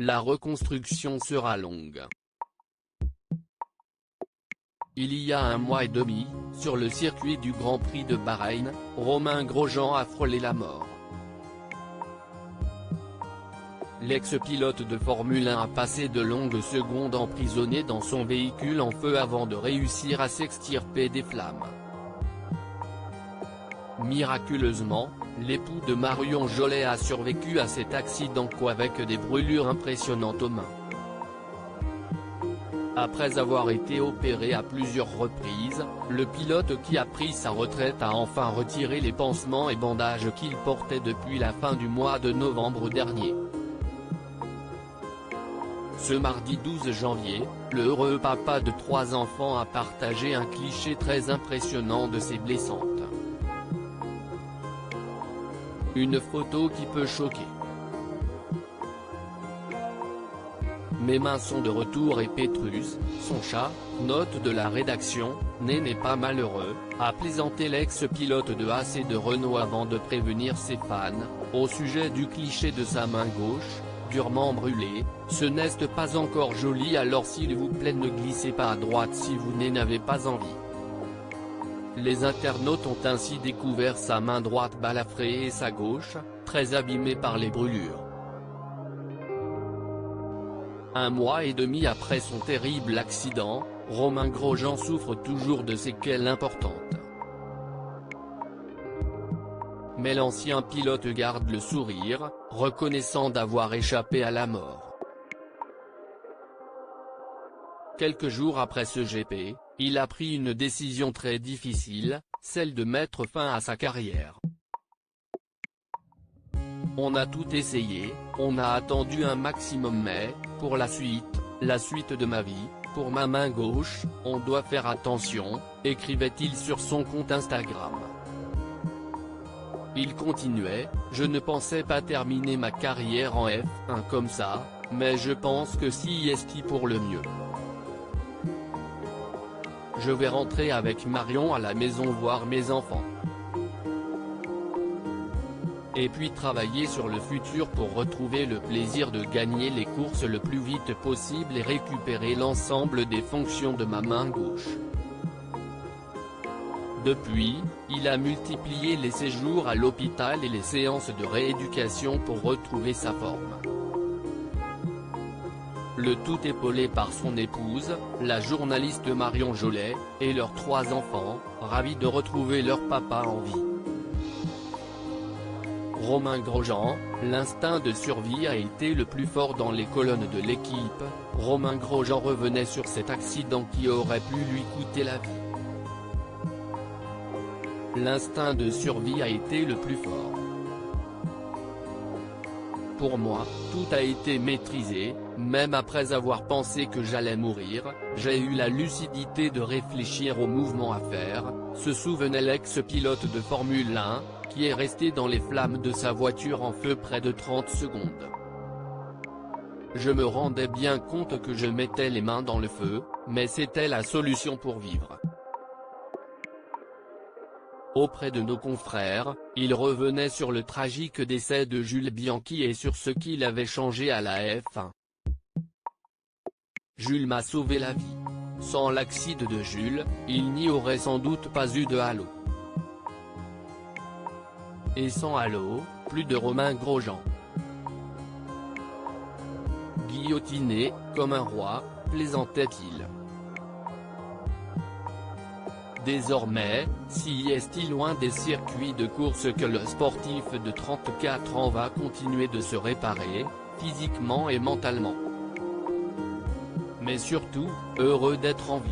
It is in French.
la reconstruction sera longue. Il y a 1 mois et demi, sur le circuit du Grand Prix de Bahreïn, Romain Grosjean a frôlé la mort. L'ex-pilote de Formule 1 a passé de longues secondes emprisonné dans son véhicule en feu avant de réussir à s'extirper des flammes. Miraculeusement, l'époux de Marion Jolet a survécu à cet accident avec des brûlures impressionnantes aux mains. Après avoir été opéré à plusieurs reprises, le pilote qui a pris sa retraite a enfin retiré les pansements et bandages qu'il portait depuis la fin du mois de novembre dernier. Ce mardi 12 janvier, le heureux papa de 3 enfants a partagé un cliché très impressionnant de ses blessantes. Une photo qui peut choquer. Mes mains sont de retour et Pétrus, son chat, note de la rédaction, n'est pas malheureux, a plaisanté l'ex-pilote de Haas et de Renault avant de prévenir ses fans, au sujet du cliché de sa main gauche, durement brûlée. Ce n'est pas encore joli, alors s'il vous plaît ne glissez pas à droite si vous n'en avez pas envie. Les internautes ont ainsi découvert sa main droite balafrée et sa gauche, très abîmée par les brûlures. 1 mois et demi après son terrible accident, Romain Grosjean souffre toujours de séquelles importantes. Mais l'ancien pilote garde le sourire, reconnaissant d'avoir échappé à la mort. Quelques jours après ce GP, il a pris une décision très difficile, celle de mettre fin à sa carrière. On a tout essayé, on a attendu un maximum mais, pour la suite de ma vie, pour ma main gauche, on doit faire attention, écrivait-il sur son compte Instagram. Il continuait, je ne pensais pas terminer ma carrière en F1 comme ça, mais je pense que si c'est pour le mieux. Je vais rentrer avec Marion à la maison voir mes enfants. Et puis travailler sur le futur pour retrouver le plaisir de gagner les courses le plus vite possible et récupérer l'ensemble des fonctions de ma main gauche. Depuis, il a multiplié les séjours à l'hôpital et les séances de rééducation pour retrouver sa forme. Le tout épaulé par son épouse, la journaliste Marion Jolet, et leurs 3 enfants, ravis de retrouver leur papa en vie. Romain Grosjean, l'instinct de survie a été le plus fort dans les colonnes de l'équipe. Romain Grosjean revenait sur cet accident qui aurait pu lui coûter la vie. L'instinct de survie a été le plus fort. Pour moi, tout a été maîtrisé, même après avoir pensé que j'allais mourir, j'ai eu la lucidité de réfléchir aux mouvements à faire, se souvenait l'ex-pilote de Formule 1, qui est resté dans les flammes de sa voiture en feu près de 30 secondes. Je me rendais bien compte que je mettais les mains dans le feu, mais c'était la solution pour vivre. Auprès de nos confrères, il revenait sur le tragique décès de Jules Bianchi et sur ce qu'il avait changé à la F1. Jules m'a sauvé la vie. Sans l'accident de Jules, il n'y aurait sans doute pas eu de Halo. Et sans Halo, plus de Romain Grosjean. Guillotiné, comme un roi, plaisantait-il. Désormais, si est loin des circuits de course que le sportif de 34 ans va continuer de se réparer, physiquement et mentalement. Mais surtout, heureux d'être en vie.